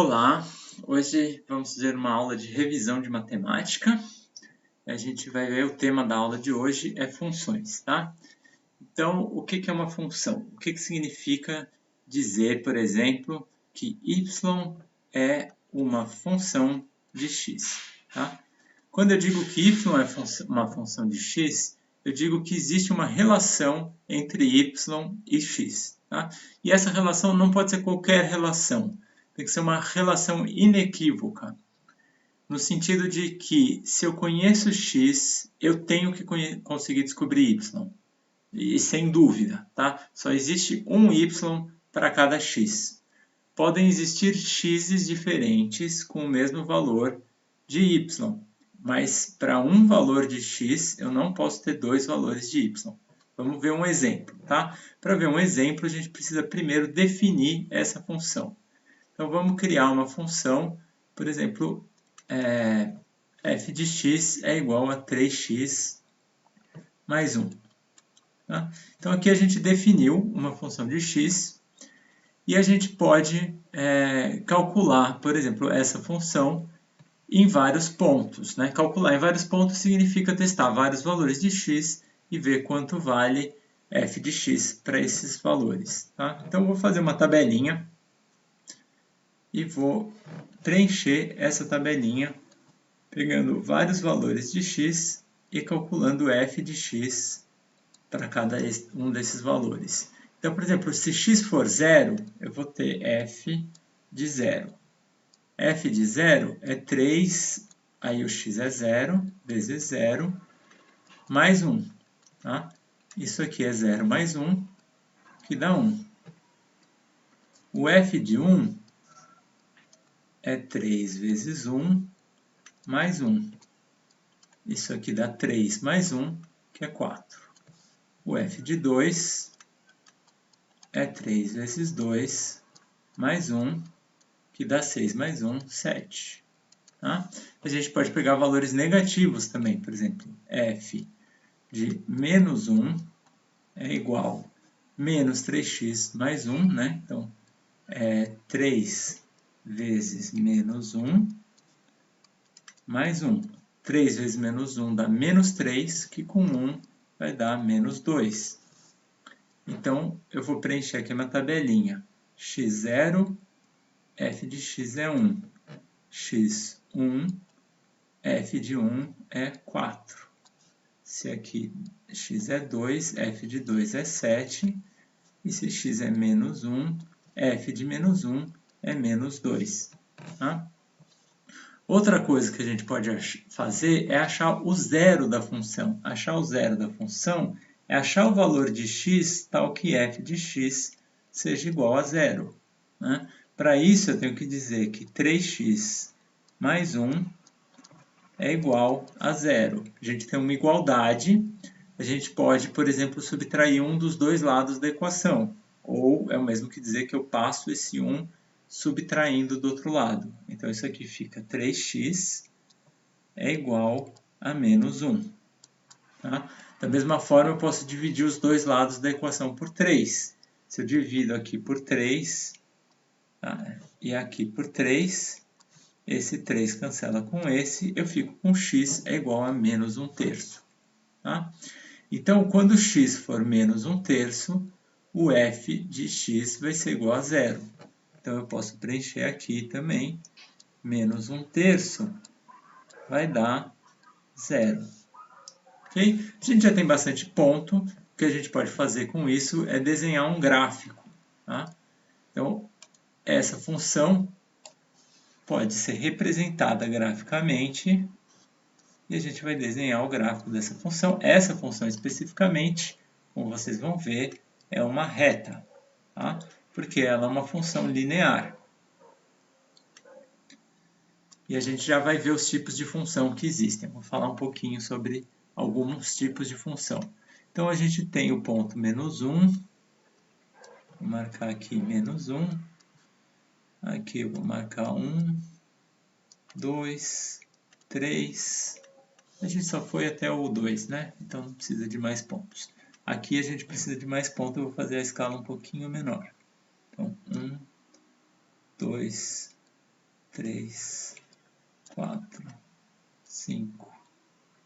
Olá, hoje vamos fazer uma aula de revisão de matemática. A gente vai ver o tema da aula de hoje é funções, tá? Então, o que é uma função? O que significa dizer, por exemplo, que y é uma função de x, tá? Quando eu digo que y é uma função de x, eu digo que existe uma relação entre y e x, tá? E essa relação não pode ser qualquer relação. Tem que ser uma relação inequívoca, no sentido de que se eu conheço x, eu tenho que conseguir descobrir y. E sem dúvida, tá? Só existe um y para cada x. Podem existir x's diferentes com o mesmo valor de y, mas para um valor de x eu não posso ter dois valores de y. Vamos ver um exemplo, tá? Para ver um exemplo, a gente precisa primeiro definir essa função. Então, vamos criar uma função, por exemplo, f de x é igual a 3x mais 1. Tá? Então, aqui a gente definiu uma função de x e a gente pode calcular, por exemplo, essa função em vários pontos. Né? Calcular em vários pontos significa testar vários valores de x e ver quanto vale f de x para esses valores. Tá? Então, eu vou fazer uma tabelinha e vou preencher essa tabelinha pegando vários valores de x e calculando f de x para cada um desses valores. Então, por exemplo, se x for 0, eu vou ter f de 0. f de 0 é 3, aí o x é 0, vezes 0, mais 1. Tá? Isso aqui é 0 mais 1, que dá 1. O f de 1 é 3 vezes 1, mais 1. Isso aqui dá 3 mais 1, que é 4. O f de 2 é 3 vezes 2, mais 1, que dá 6 mais 1, 7. Tá? A gente pode pegar valores negativos também. Por exemplo, f de menos 1 é igual a menos 3x mais 1. Né? Então, é 3 vezes menos 1, mais 1. 3 vezes menos 1 dá menos 3, que com 1 vai dar menos 2. Então, eu vou preencher aqui uma tabelinha. x0, f de x é 1. x1, f de 1 é 4. Se aqui x é 2, f de 2 é 7. E se x é menos 1, f de menos 1 é menos 2. Tá? Outra coisa que a gente pode fazer é achar o zero da função. Achar o zero da função é achar o valor de x tal que f de x seja igual a zero. Né? Para isso, eu tenho que dizer que 3x mais 1 é igual a zero. A gente tem uma igualdade. A gente pode, por exemplo, subtrair um dos dois lados da equação. Ou é o mesmo que dizer que eu passo esse 1 subtraindo do outro lado. Então, isso aqui fica 3x é igual a menos 1. Tá? Da mesma forma, eu posso dividir os dois lados da equação por 3. Se eu divido aqui por 3, tá? E aqui por 3, esse 3 cancela com esse, eu fico com x é igual a menos 1/3. Tá? Então, quando x for menos 1/3, o f de x vai ser igual a zero. Então, eu posso preencher aqui também, menos 1/3 vai dar 0. Okay? A gente já tem bastante ponto. O que a gente pode fazer com isso é desenhar um gráfico. Tá? Então, essa função pode ser representada graficamente e a gente vai desenhar o gráfico dessa função. Essa função especificamente, como vocês vão ver, é uma reta, tá? Porque ela é uma função linear. E a gente já vai ver os tipos de função que existem. Vou falar um pouquinho sobre alguns tipos de função. Então, a gente tem o ponto menos 1. Vou marcar aqui menos 1. Aqui eu vou marcar 1, 2, 3. A gente só foi até o 2, né? Então, não precisa de mais pontos. Aqui a gente precisa de mais pontos. Eu vou fazer a escala um pouquinho menor. Então, 1, 2, 3, 4, 5,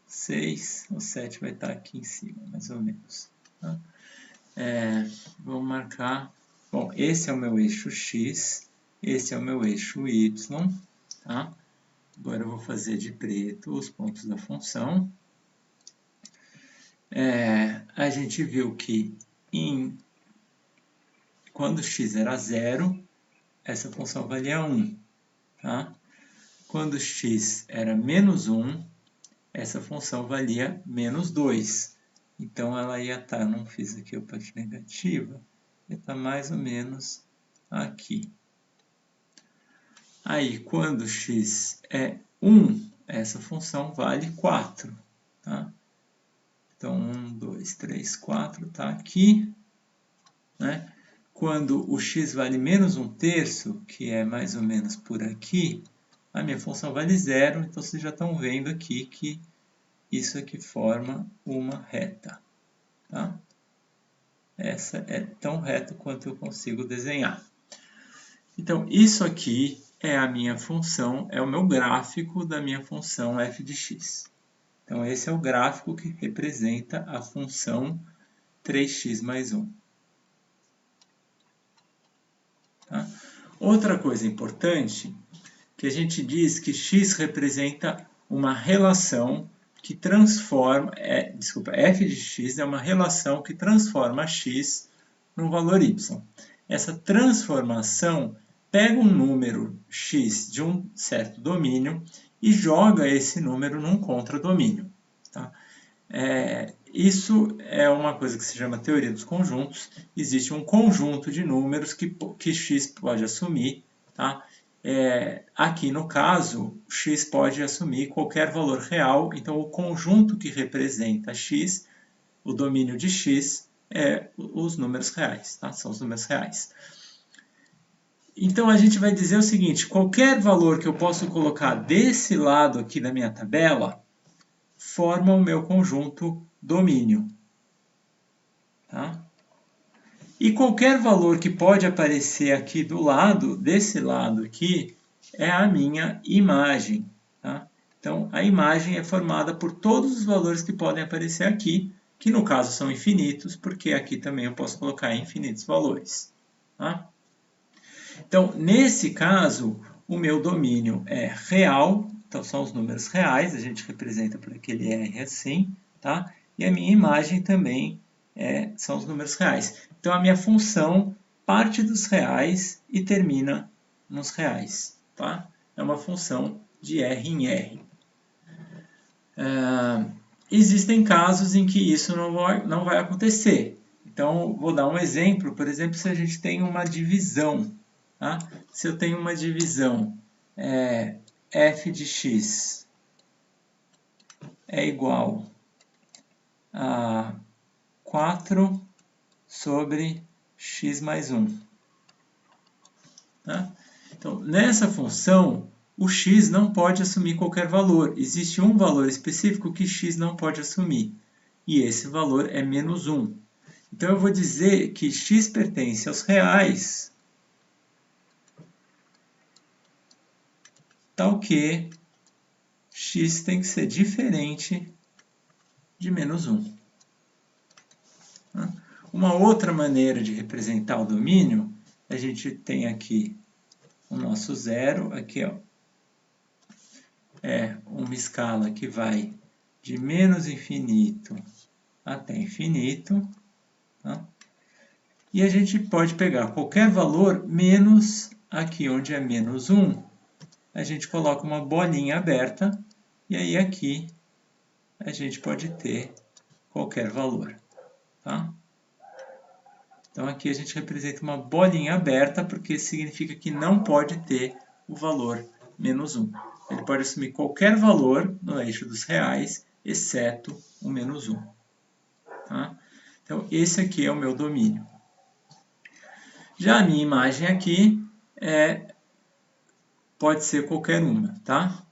6, o 7 vai estar aqui em cima, mais ou menos. Tá? Vamos marcar... Bom, esse é o meu eixo X, esse é o meu eixo Y, tá? Agora eu vou fazer de preto os pontos da função. A gente viu que quando x era 0, essa função valia 1. Tá? Quando x era menos 1, essa função valia menos 2. Então, ela ia estar, não fiz aqui a parte negativa, ia estar mais ou menos aqui. Aí, quando x é 1, essa função vale 4. Tá? Então, 1, 2, 3, 4 está aqui. Né? Quando o x vale menos 1/3, que é mais ou menos por aqui, a minha função vale 0. Então, vocês já estão vendo aqui que isso aqui forma uma reta. Tá? Essa é tão reta quanto eu consigo desenhar. Então, isso aqui é a minha função, é o meu gráfico da minha função f de x. Então, esse é o gráfico que representa a função 3x mais 1. Tá? Outra coisa importante, que a gente diz que x representa uma relação que transforma... f de x é uma relação que transforma x num valor y. Essa transformação pega um número x de um certo domínio e joga esse número num contradomínio. Tá? Isso é uma coisa que se chama teoria dos conjuntos. Existe um conjunto de números que x pode assumir. Tá? Aqui no caso, x pode assumir qualquer valor real. Então, o conjunto que representa x, o domínio de x, é os números reais. Tá? São os números reais. Então, a gente vai dizer o seguinte: qualquer valor que eu possa colocar desse lado aqui da minha tabela forma o meu conjunto domínio. Tá? E qualquer valor que pode aparecer aqui do lado, desse lado aqui, é a minha imagem. Tá? Então, a imagem é formada por todos os valores que podem aparecer aqui, que no caso são infinitos, porque aqui também eu posso colocar infinitos valores. Tá? Então, nesse caso, o meu domínio é real, então são os números reais, a gente representa por aquele R assim, tá? E a minha imagem também são os números reais. Então, a minha função parte dos reais e termina nos reais, tá? É uma função de R em R. Existem casos em que isso não vai acontecer. Então, vou dar um exemplo. Por exemplo, se a gente tem uma divisão. Tá? Se eu tenho uma divisão, f de x é igual a 4 sobre x mais 1. Tá? Então, nessa função, o x não pode assumir qualquer valor. Existe um valor específico que x não pode assumir. E esse valor é menos 1. Então, eu vou dizer que x pertence aos reais, tal que x tem que ser diferente de menos 1. Uma outra maneira de representar o domínio, a gente tem aqui o nosso zero, aqui ó, é uma escala que vai de menos infinito até infinito. Tá? E a gente pode pegar qualquer valor menos aqui onde é menos 1. A gente coloca uma bolinha aberta e aí aqui a gente pode ter qualquer valor. Tá? Então aqui a gente representa uma bolinha aberta porque significa que não pode ter o valor menos 1. Ele pode assumir qualquer valor no eixo dos reais, exceto o menos 1. Tá? Então esse aqui é o meu domínio. Já a minha imagem aqui pode ser qualquer uma, tá?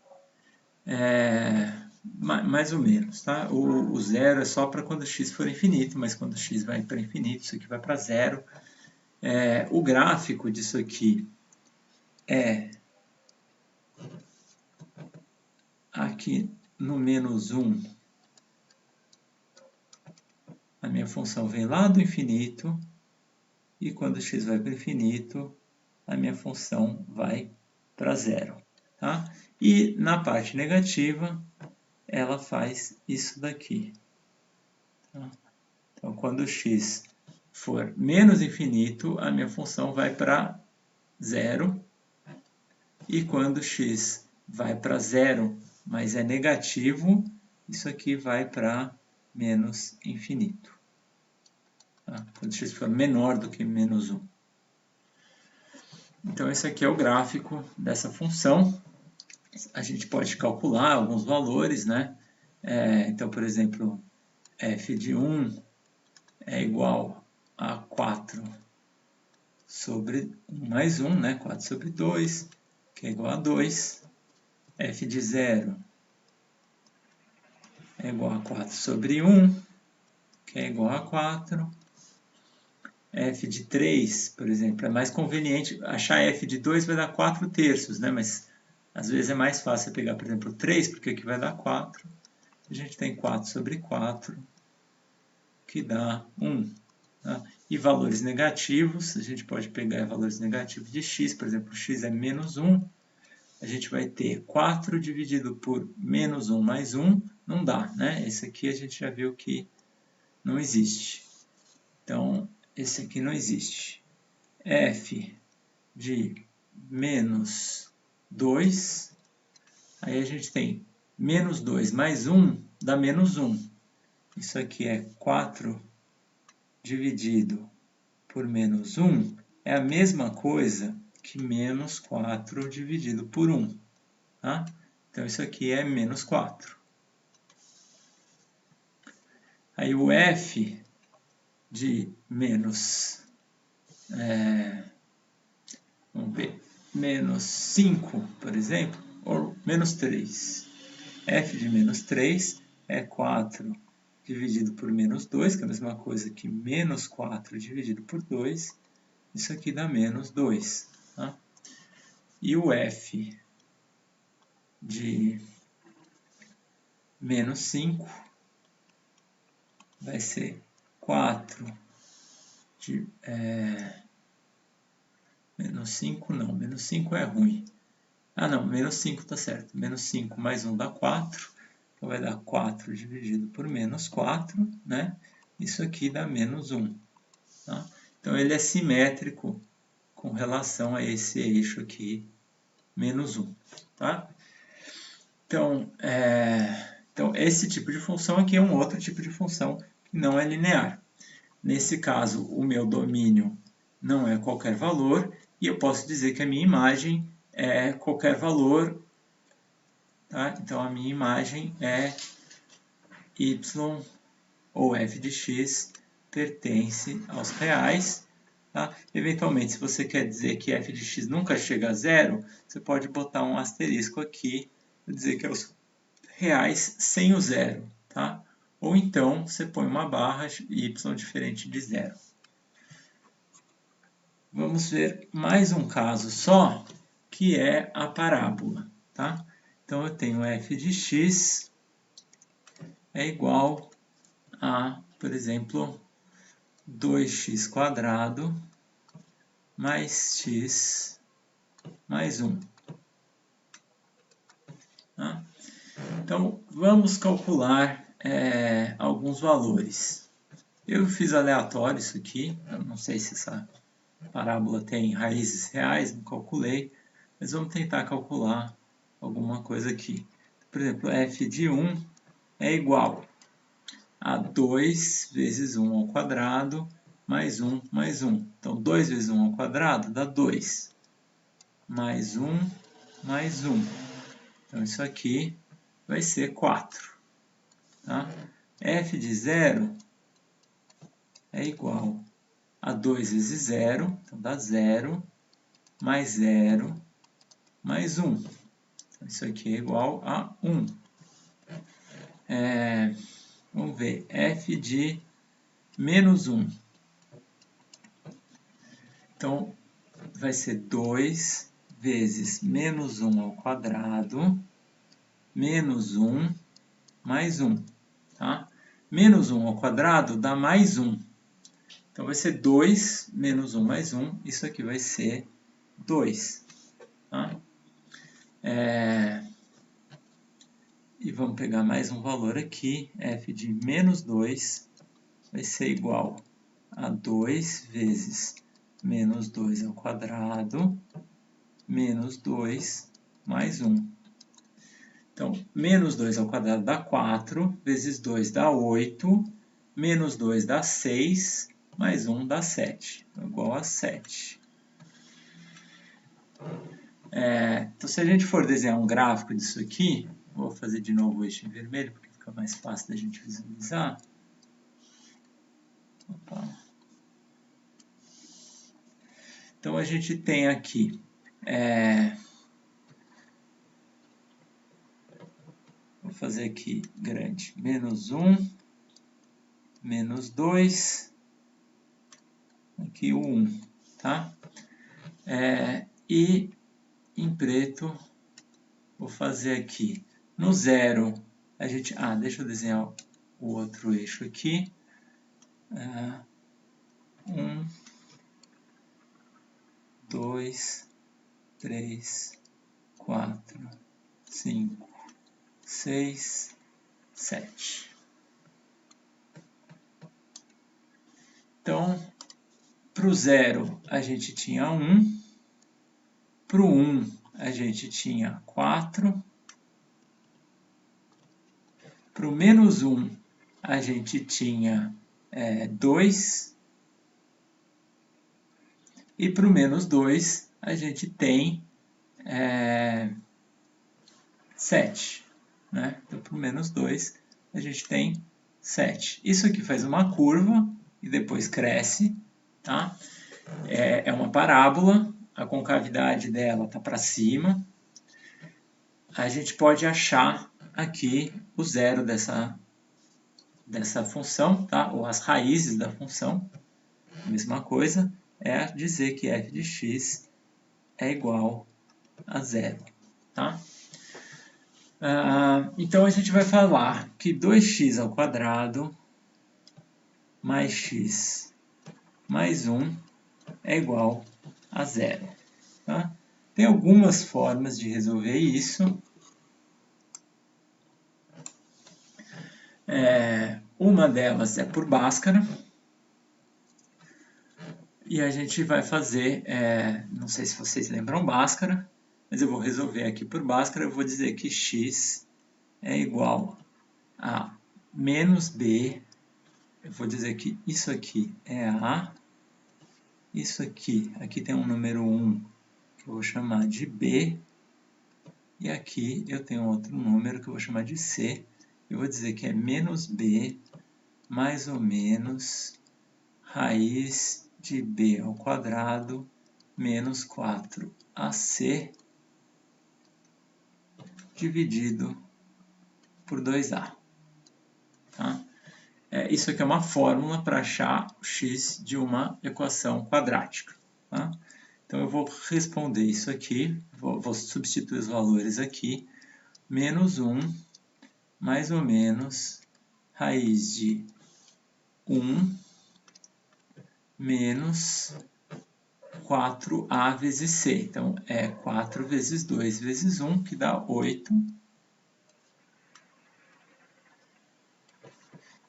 Mais ou menos, tá? O zero é só para quando x for infinito, mas quando x vai para infinito, isso aqui vai para zero. O gráfico disso aqui é aqui no menos 1, a minha função vem lá do infinito, e quando x vai para o infinito, a minha função vai para zero. Tá? E na parte negativa, ela faz isso daqui. Tá? Então, quando x for menos infinito, a minha função vai para zero. E quando x vai para zero, mas é negativo, isso aqui vai para menos infinito. Tá? Quando x for menor do que menos 1. Então, esse aqui é o gráfico dessa função. A gente pode calcular alguns valores, né? Então, por exemplo, f de 1 é igual a 4 sobre 1 mais 1, né? 4 sobre 2, que é igual a 2. F de 0 é igual a 4 sobre 1, que é igual a 4. F de 3, por exemplo, é mais conveniente. Achar f de 2 vai dar 4 terços, né? Mas às vezes é mais fácil pegar, por exemplo, 3, porque aqui vai dar 4. A gente tem 4 sobre 4, que dá 1. Tá? E valores negativos, a gente pode pegar valores negativos de x, por exemplo, x é menos 1. A gente vai ter 4 dividido por menos 1 mais 1, não dá, né? Esse aqui a gente já viu que não existe. Então, esse aqui não existe. F de menos 2, aí a gente tem menos 2 mais 1 dá menos 1. Isso aqui é 4 dividido por menos 1, é a mesma coisa que menos 4 dividido por 1. Tá? Então, isso aqui é menos 4. Aí o f de menos, vamos ver, menos 5, por exemplo, ou menos 3. F de menos 3 é 4 dividido por menos 2, que é a mesma coisa que menos 4 dividido por 2. Isso aqui dá menos 2. Tá? E o f de menos 5 vai ser 4 de... menos 5 não, menos 5 é ruim. Ah não, menos 5 está certo. Menos 5 mais 1 dá 4. Então vai dar 4 dividido por menos 4, né? Isso aqui dá menos 1. Tá? Então ele é simétrico com relação a esse eixo aqui, menos 1. Tá? Então, esse tipo de função aqui é um outro tipo de função que não é linear. Nesse caso, o meu domínio não é qualquer valor, e eu posso dizer que a minha imagem é qualquer valor. Tá? Então, a minha imagem é y ou f de x pertence aos reais. Tá? Eventualmente, se você quer dizer que f de x nunca chega a zero, você pode botar um asterisco aqui para dizer que é os reais sem o zero. Tá? Ou então, você põe uma barra y diferente de zero. Vamos ver mais um caso só, que é a parábola. Tá? Então, eu tenho f de x é igual a, por exemplo, 2x² mais x mais 1. Tá? Então, vamos calcular alguns valores. Eu fiz aleatório isso aqui, eu não sei se essa parábola tem raízes reais, não calculei, mas vamos tentar calcular alguma coisa aqui. Por exemplo, f de 1 é igual a 2 vezes 1 ao quadrado mais 1 mais 1. Então, 2 vezes 1 ao quadrado dá 2. Mais 1 mais 1. Então, isso aqui vai ser 4. Tá? F de 0 é igual a 2 vezes 0, então dá 0, mais 0, mais 1. Então, isso aqui é igual a 1. Vamos ver, f de menos 1. Então, vai ser 2 vezes menos 1 ao quadrado menos 1 mais 1. Tá? Menos 1 ao quadrado dá mais 1. Então, vai ser 2 menos 1 mais 1. Isso aqui vai ser 2. Tá? E vamos pegar mais um valor aqui. F de menos 2 vai ser igual a 2 vezes menos 2 ao quadrado, menos 2 mais 1. Então, menos 2 ao quadrado dá 4, vezes 2 dá 8, menos 2 dá 6, mais 1 dá 7, igual a 7. Então, se a gente for desenhar um gráfico disso aqui, vou fazer de novo o eixo em vermelho, porque fica mais fácil da gente visualizar. Opa. Então, a gente tem aqui vou fazer aqui grande, menos 1, menos 2, aqui o 1, tá? E em preto, vou fazer aqui, no 0, a gente... deixa eu desenhar o outro eixo aqui. 1, 2, 3, 4, 5, 6, 7. Então, para o 0 a gente tinha 1, para o 1 a gente tinha 4, para o menos 1 a gente tinha 2, e para o menos 2 a gente tem 7. Né? Então, para o menos 2 a gente tem 7. Isso aqui faz uma curva e depois cresce. Tá? É uma parábola, a concavidade dela está para cima. A gente pode achar aqui o zero dessa função, tá? Ou as raízes da função. A mesma coisa é dizer que f de x é igual a zero. Tá? Então, a gente vai falar que 2x ao quadrado mais x mais 1 é igual a zero. Tá? Tem algumas formas de resolver isso. Uma delas é por Bhaskara. E a gente vai fazer, não sei se vocês lembram Bhaskara, mas eu vou resolver aqui por Bhaskara. Eu vou dizer que x é igual a menos b. Eu vou dizer que isso aqui é a. Isso aqui tem um número 1, que eu vou chamar de b. E aqui eu tenho outro número que eu vou chamar de c. Eu vou dizer que é menos b mais ou menos raiz de b ao quadrado menos 4ac dividido por 2a. Tá? Isso aqui é uma fórmula para achar o x de uma equação quadrática. Tá? Então, eu vou responder isso aqui, vou substituir os valores aqui. Menos 1 mais ou menos raiz de 1 menos 4a vezes c. Então, é 4 vezes 2 vezes 1, que dá 8.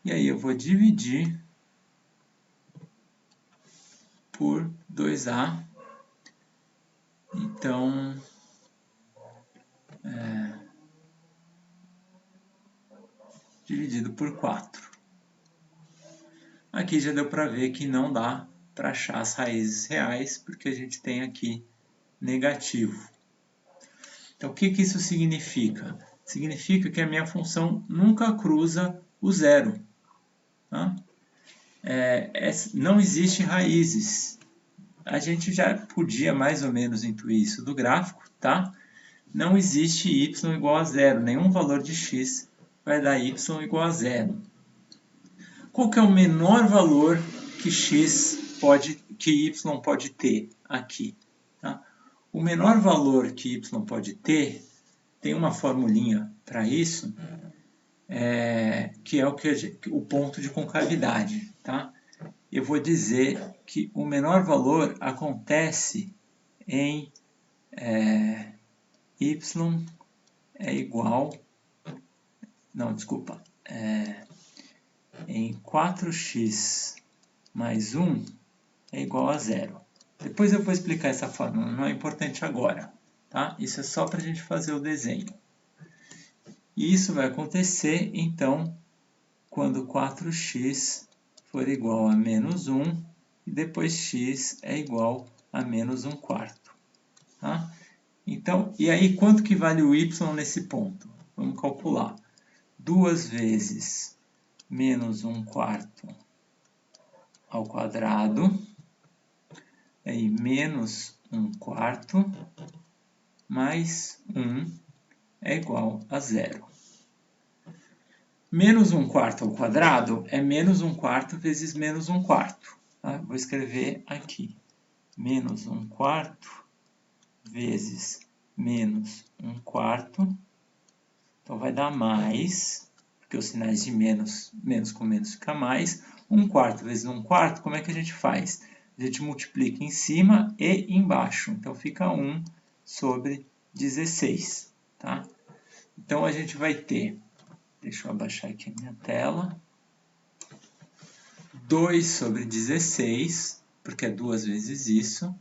E aí eu vou dividir por 2a. Então, dividido por 4. Aqui já deu para ver que não dá para achar as raízes reais, porque a gente tem aqui negativo. Então, o que isso significa? Significa que a minha função nunca cruza o zero. Tá? Não existe raízes. A gente já podia mais ou menos intuir isso do gráfico, tá? Não existe y igual a zero. Nenhum valor de x vai dar y igual a zero. Qual que é o menor valor que y pode ter aqui? Tá? O menor valor que y pode ter, tem uma formulinha para isso, que é o ponto de concavidade, tá? Eu vou dizer que o menor valor acontece em y é igual, não, desculpa, em 4x mais 1 é igual a 0. Depois eu vou explicar essa fórmula, não é importante agora, tá? Isso é só para a gente fazer o desenho. E isso vai acontecer, então, quando 4x for igual a menos 1 e depois x é igual a menos 1/4. Tá? Então, e aí quanto que vale o y nesse ponto? Vamos calcular. 2 vezes menos 1/4 ao quadrado, aí menos 1/4 mais 1 é igual a 0. Menos 1/4 ao quadrado é menos 1/4 vezes menos 1/4. Tá? Vou escrever aqui. Menos 1/4 vezes menos 1/4. Então, vai dar mais, porque os sinais de menos com menos fica mais. 1/4 vezes 1/4, como é que a gente faz? A gente multiplica em cima e embaixo. Então, fica 1 sobre 16. Tá? Então, a gente vai ter, deixa eu abaixar aqui a minha tela, 2 sobre 16, porque é 2 vezes isso,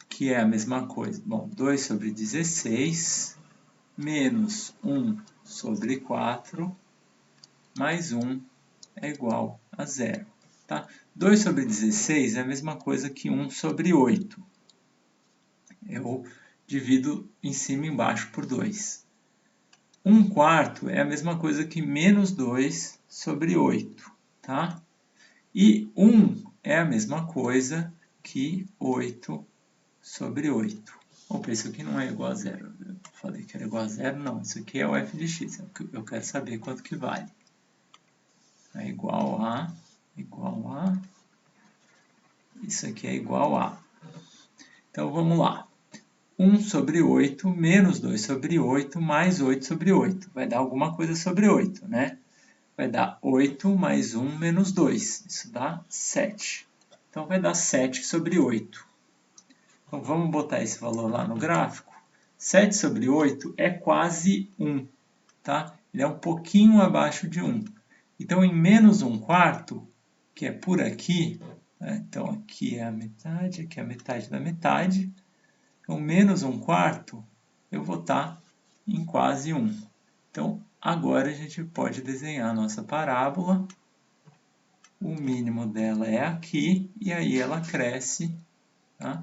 que é a mesma coisa. Bom, 2 sobre 16 menos 1 sobre 4 mais 1 é igual a 0. Tá? 2 sobre 16 é a mesma coisa que 1 sobre 8. Eu divido em cima e embaixo por 2. 1/4 é a mesma coisa que menos 2 sobre 8. Tá? E 1 é a mesma coisa que 8 sobre 8. Opa, isso aqui não é igual a 0. Eu falei que era igual a 0, não. Isso aqui é o f de x. Eu quero saber quanto que vale. É igual a... Isso aqui é igual a... Então, vamos lá. 1 sobre 8 menos 2 sobre 8 mais 8 sobre 8. Vai dar alguma coisa sobre 8, né? Vai dar 8 mais 1 menos 2. Isso dá 7. Então, vai dar 7 sobre 8. Então, vamos botar esse valor lá no gráfico. 7 sobre 8 é quase 1. Tá? Ele é um pouquinho abaixo de 1. Então, em menos 1/4, que é por aqui, né? Então, aqui é a metade, aqui é a metade da metade. Então, menos 1/4, eu vou estar em quase 1. Então, agora a gente pode desenhar a nossa parábola. O mínimo dela é aqui, e aí ela cresce, tá?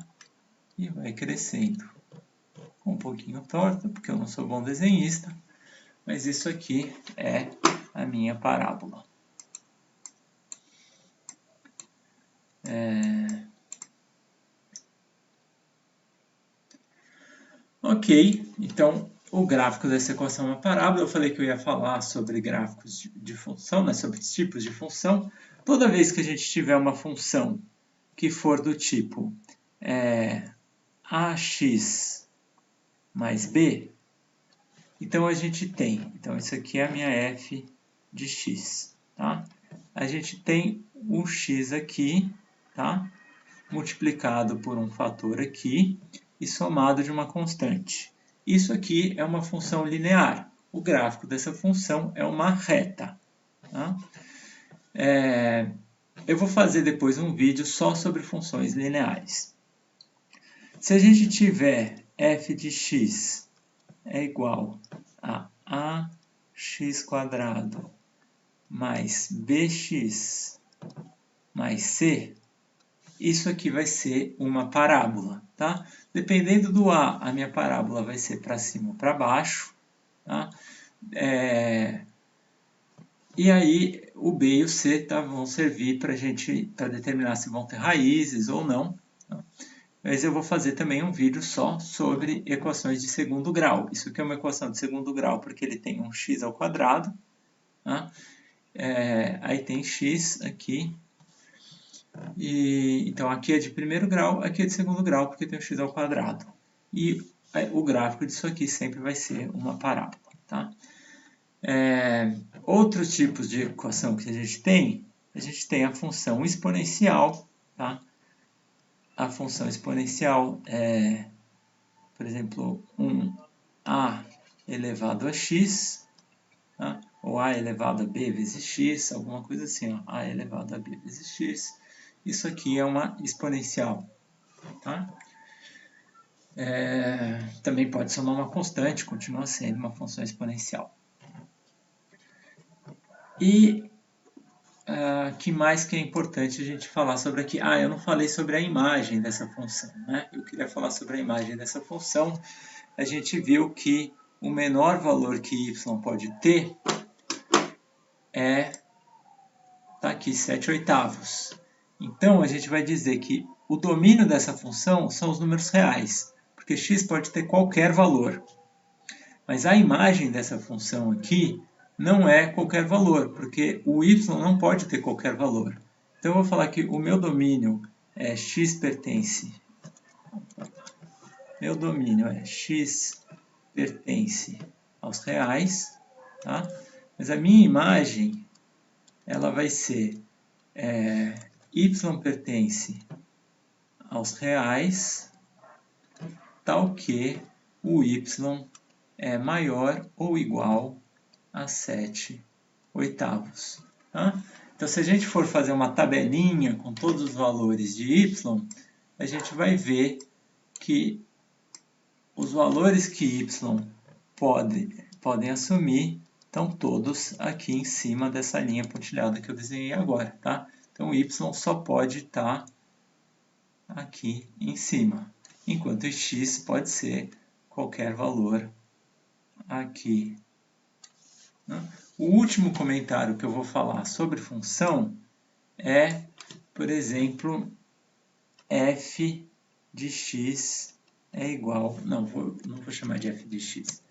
E vai crescendo. Um pouquinho torta, porque eu não sou bom desenhista, mas isso aqui é a minha parábola. Ok, então o gráfico dessa equação é uma parábola. Eu falei que eu ia falar sobre gráficos de função, né, sobre tipos de função. Toda vez que a gente tiver uma função que for do tipo ax mais b, então a gente tem, então isso aqui é a minha f de x, tá? A gente tem o x aqui, tá? Multiplicado por um fator aqui e somado de uma constante. Isso aqui é uma função linear. O gráfico dessa função é uma reta. Tá? Eu vou fazer depois um vídeo só sobre funções lineares. Se a gente tiver f de x é igual a ax² mais bx mais c, isso aqui vai ser uma parábola, tá? Dependendo do a minha parábola vai ser para cima ou para baixo, tá? E aí, o B e o C vão servir para determinar se vão ter raízes ou não. Tá? Mas eu vou fazer também um vídeo só sobre equações de segundo grau. Isso aqui é uma equação de segundo grau porque ele tem um x ao quadrado. Tá? Aí tem x aqui. Então, aqui é de primeiro grau, aqui é de segundo grau, porque tem o x ao quadrado. E o gráfico disso aqui sempre vai ser uma parábola. tá? Outros tipos de equação que a gente tem a função exponencial, tá? A função exponencial é, por exemplo, a elevado a x, tá? Ou a elevado a b vezes x, alguma coisa assim, ó, a elevado a b vezes x. Isso aqui é uma exponencial, tá? Também pode somar uma constante, continua sendo uma função exponencial. E que mais que é importante a gente falar sobre aqui? Eu não falei sobre a imagem dessa função, né? Eu queria falar sobre a imagem dessa função. A gente viu que o menor valor que y pode ter tá aqui, 7/8. Então, a gente vai dizer que o domínio dessa função são os números reais, porque x pode ter qualquer valor. Mas a imagem dessa função aqui não é qualquer valor, porque o y não pode ter qualquer valor. Então, eu vou falar que o meu domínio é x pertence. Meu domínio é x pertence aos reais, tá? Mas a minha imagem, ela vai ser y pertence aos reais, tal que o y é maior ou igual a 7/8. Tá? Então, se a gente for fazer uma tabelinha com todos os valores de y, a gente vai ver que os valores que y podem assumir estão todos aqui em cima dessa linha pontilhada que eu desenhei agora. Tá? Então, y só pode estar aqui em cima, enquanto x pode ser qualquer valor aqui. O último comentário que eu vou falar sobre função é, por exemplo, f de x é igual... Não vou chamar de f de x.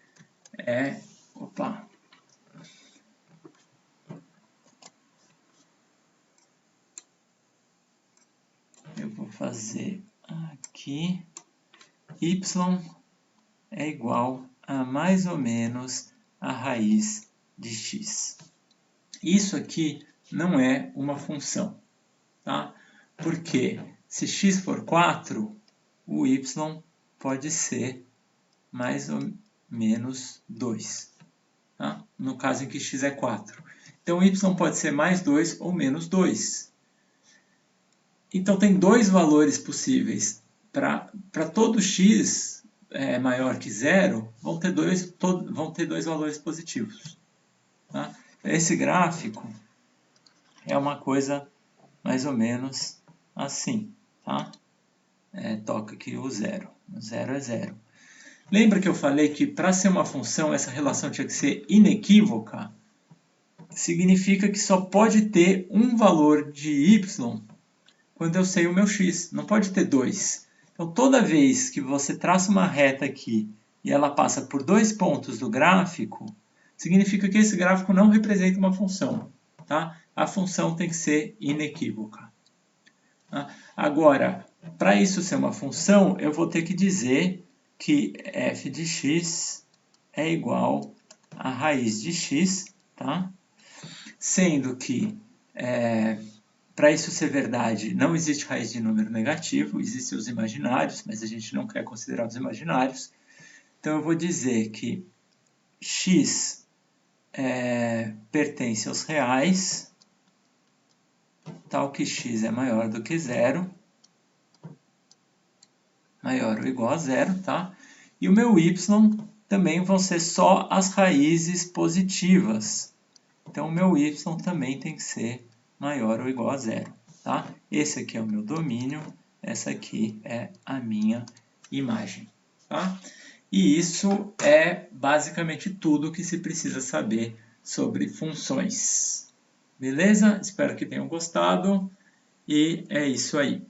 Eu vou fazer aqui y é igual a mais ou menos a raiz de x. Isso aqui não é uma função, tá? Porque se x for 4, o y pode ser mais ou menos 2, tá? No caso em que x é 4. Então, y pode ser mais 2 ou menos 2. Então, tem dois valores possíveis. Para todo x maior que 0, vão ter dois valores positivos. Tá? Esse gráfico é uma coisa mais ou menos assim. Tá? Toca aqui o 0. O 0 é 0. Lembra que eu falei que para ser uma função, essa relação tinha que ser inequívoca? Significa que só pode ter um valor de y quando eu sei o meu x. Não pode ter dois. Então, toda vez que você traça uma reta aqui e ela passa por dois pontos do gráfico, significa que esse gráfico não representa uma função. Tá? A função tem que ser inequívoca. Tá? Agora, para isso ser uma função, eu vou ter que dizer que f de x é igual a raiz de x, tá? Sendo que, para isso ser verdade, não existe raiz de número negativo, existem os imaginários, mas a gente não quer considerar os imaginários. Então, eu vou dizer que x pertence aos reais, tal que x é maior do que 0, maior ou igual a 0, tá? E o meu y também vão ser só as raízes positivas. Então, o meu y também tem que ser maior ou igual a 0, tá? Esse aqui é o meu domínio, essa aqui é a minha imagem, tá? E isso é basicamente tudo que se precisa saber sobre funções. Beleza? Espero que tenham gostado e é isso aí.